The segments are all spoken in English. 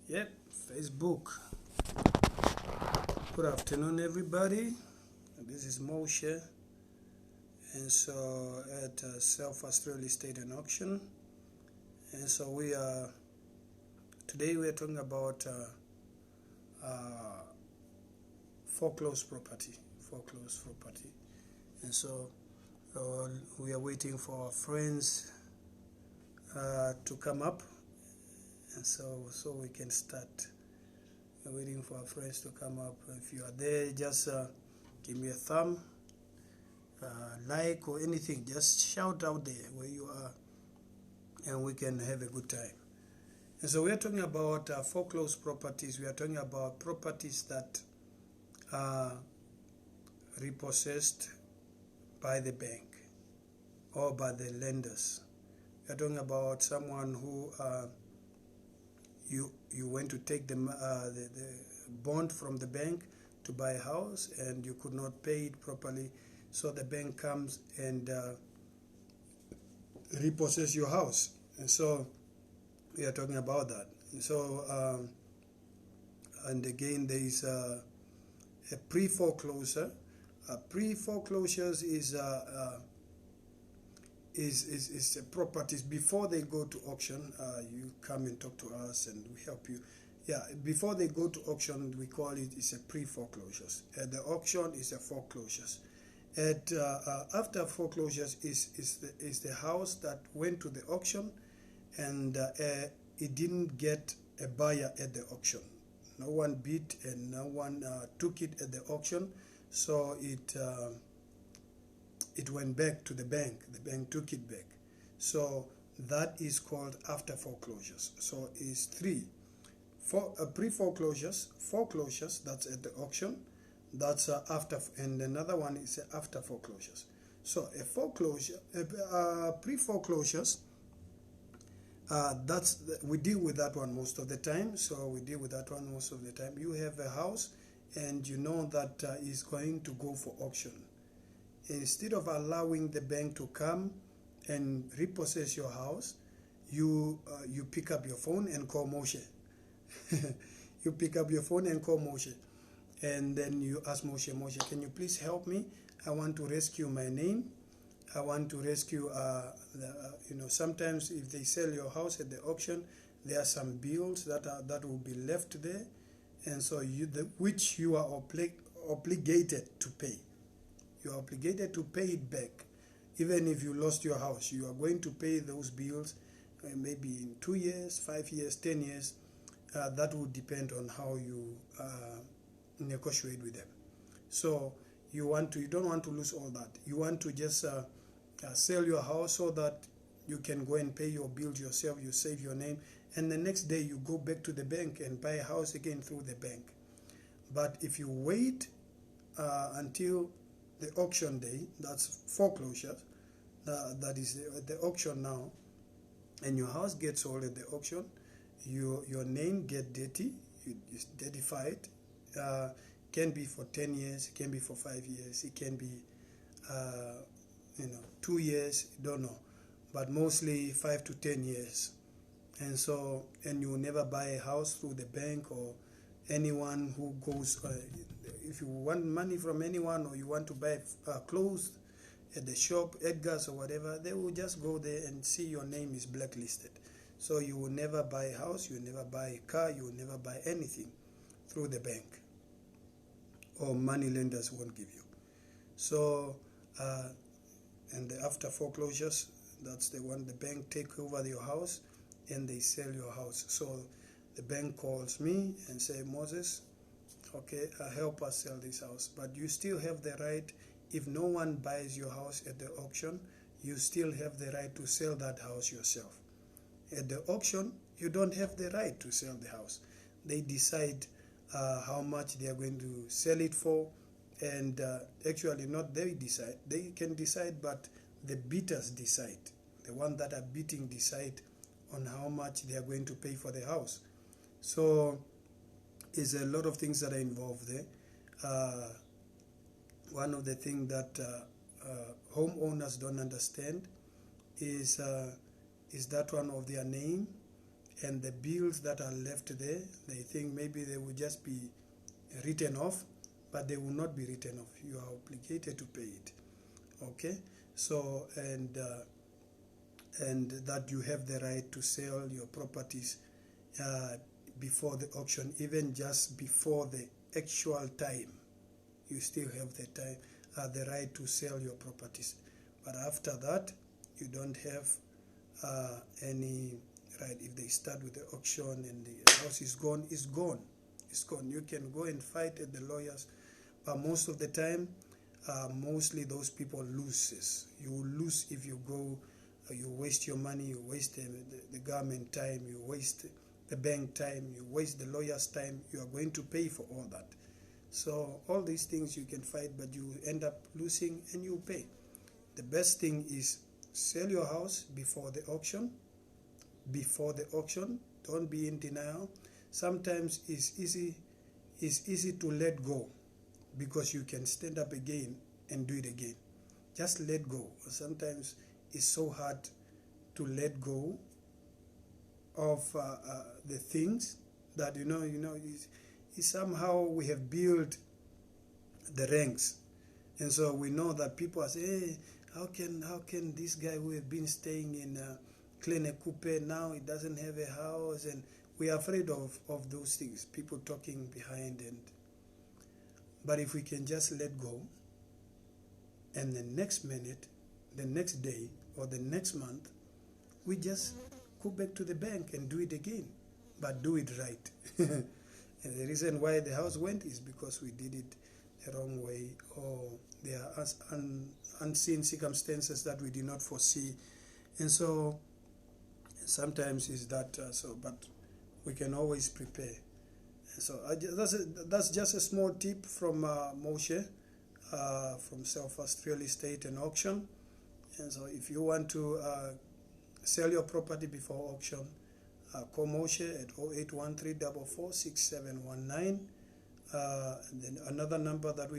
Yep, Facebook. Good afternoon, everybody. This is Moshe, and so at Self-First Real Estate and Auction. And so today we are talking about foreclosed property. And so we are waiting for our friends to come up, and so we can start. We're waiting for our friends to come up. If you are there, just give me a thumb, like or anything. Just shout out there where you are, and we can have a good time. And so we are talking about foreclosed properties. We are talking about properties that are repossessed by the bank or by the lenders. We are talking about someone who you went to take the bond from the bank to buy a house, and you could not pay it properly, so the bank comes and repossess your house. And so we are talking about that. And so and again, there is a pre-foreclosure. Pre-foreclosures is properties before they go to auction. You come and talk to us and we help you. Yeah, before they go to auction, we call it is a pre-foreclosures. At the auction is a foreclosures. At after foreclosures is the house that went to the auction and it didn't get a buyer at the auction. No one bid and no one took it at the auction, so it went back to the bank. The bank took it back. So that is called after foreclosures. So it's three. Pre-foreclosures, foreclosures, that's at the auction. That's after, and another one is after foreclosures. So a foreclosure, pre-foreclosures, we deal with that one most of the time. You have a house and you know that is going to go for auction. Instead of allowing the bank to come and repossess your house, you pick up your phone and call Moshe. You pick up your phone and call Moshe, and then you ask Moshe, can you please help me? I want to rescue my name. I want to rescue, sometimes if they sell your house at the auction, there are some bills that will be left there, and so which you are obligated to pay. You are obligated to pay it back. Even if you lost your house, you are going to pay those bills maybe in 2 years, 5 years, 10 years. That will depend on how you negotiate with them. So you don't want to lose all that. You want to just sell your house so that you can go and pay your bills yourself, you save your name, and the next day you go back to the bank and buy a house again through the bank. But if you wait until the auction day, that's foreclosure, that is the auction now, and your house gets sold at the auction, your name get dirty, it's dirtified. Can be for 10 years, it can be for 5 years, it can be 2 years, don't know, but mostly 5 to 10 years. And so, and you will never buy a house through the bank or anyone who goes, if you want money from anyone or you want to buy clothes at the shop, Edgar's or whatever, they will just go there and see your name is blacklisted. So you will never buy a house, you will never buy a car, you will never buy anything through the bank, or money lenders won't give you. So, and after foreclosures, that's the one, the bank take over your house and they sell your house. So the bank calls me and say, Moses, okay, help us sell this house. But you still have the right, if no one buys your house at the auction, you still have the right to sell that house yourself. At the auction, you don't have the right to sell the house. They decide how much they are going to sell it for, and actually not they decide. They can decide, but the bidders decide. The ones that are bidding decide on how much they are going to pay for the house. So there's a lot of things that are involved there. One of the things that homeowners don't understand is that one of their name and the bills that are left there, they think maybe they will just be written off, but they will not be written off. You are obligated to pay it. Okay, so and that you have the right to sell your properties before the auction, even just before the actual time. You still have the right to sell your properties, but after that, you don't have any right. If they start with the auction and the house is gone, it's gone. It's gone. You can go and fight at the lawyers, but most of the time, mostly those people loses. You will lose if you go. You waste your money. You waste the government time. You waste the bank time. You waste the lawyer's time. You are going to pay for all that. So all these things you can fight, but you end up losing and you pay. The best thing is sell your house before the auction. Before the auction, don't be in denial. Sometimes it's easy to let go because you can stand up again and do it again. Just let go. Sometimes it's so hard to let go of the things that somehow we have built the ranks, and so we know that people are saying, hey, how can this guy who have been staying in Kleine Coupe, now he doesn't have a house, and we are afraid of those things, people talking behind. But if we can just let go, and the next minute, the next day, or the next month, we just go back to the bank and do it again, but do it right. And the reason why the house went is because we did it the wrong way, or there are unseen circumstances that we did not foresee. And so sometimes is that but we can always prepare. And so that's just a small tip from Moshe from Self-First Real Estate and Auction. And so if you want to sell your property before auction, call Moshe at 0813446719. And then another number that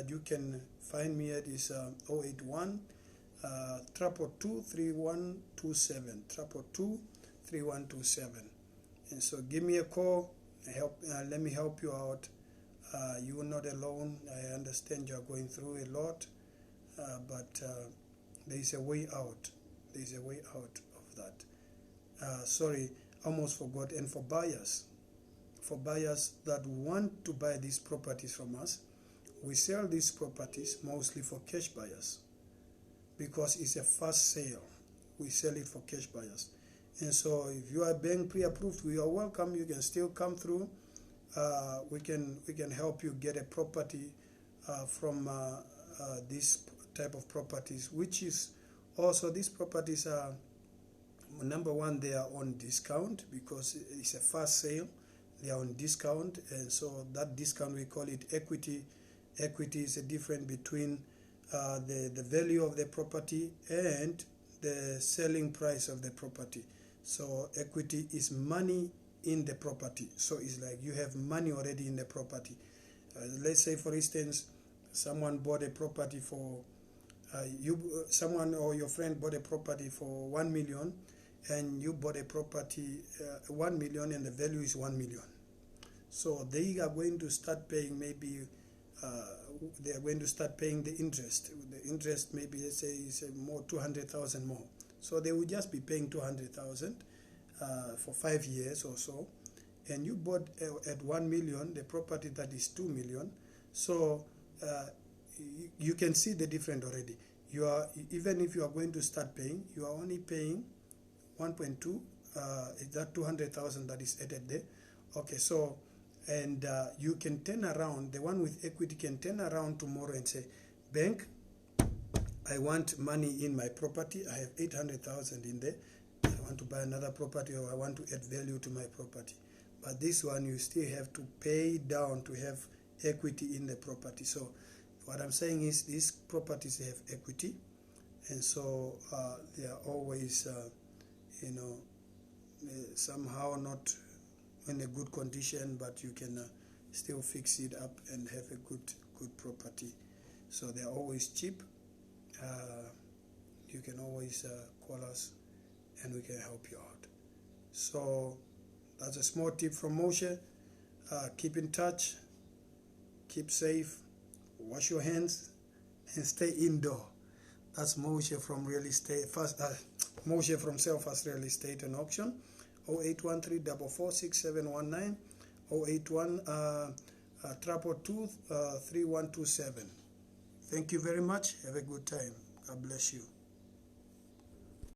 you can find me at is 081 222-3127, 222-3127. And so give me a call, let me help you out. You are not alone. I understand you are going through a lot, but there is a way out. There is a way out of that. Sorry, almost forgot. And for buyers that want to buy these properties from us, we sell these properties mostly for cash buyers because it's a fast sale. We sell it for cash buyers. And so if you are bank pre-approved, we are welcome. You can still come through. We can help you get a property from this type of properties, which is also, these properties are, number one, they are on discount because it's a fast sale. They are on discount, and so that discount, we call it equity. Equity is a difference between the value of the property and the selling price of the property. So equity is money in the property. So it's like you have money already in the property. Let's say, for instance, someone bought a property for someone or your friend bought a property for 1 million, and you bought a property 1 million, and the value is 1 million. So they are going to start paying, maybe they are going to start paying the interest. The interest, maybe let's say is more 200,000 more. So they will just be paying 200,000 for 5 years or so. And you bought at 1 million the property that is 2 million. So you can see the difference already. You are, even if you are going to start paying, you are only paying 1.2. Is that 200,000 that is added there? Okay, so and you can turn around. The one with equity can turn around tomorrow and say, bank, I want money in my property. I have 800,000 in there. I want to buy another property, or I want to add value to my property. But this one, you still have to pay down to have equity in the property. So what I'm saying is these properties have equity, and so they are always, somehow not in a good condition, but you can still fix it up and have a good property. So they are always cheap. You can always call us, and we can help you out. So that's a small tip from Moshe. Keep in touch, keep safe, wash your hands, and stay indoor. That's Moshe from Real Estate Fast. Moshe from Self-Fast Real Estate and Auction. 0813 446719, 081 222 3127. Thank you very much. Have a good time. God bless you.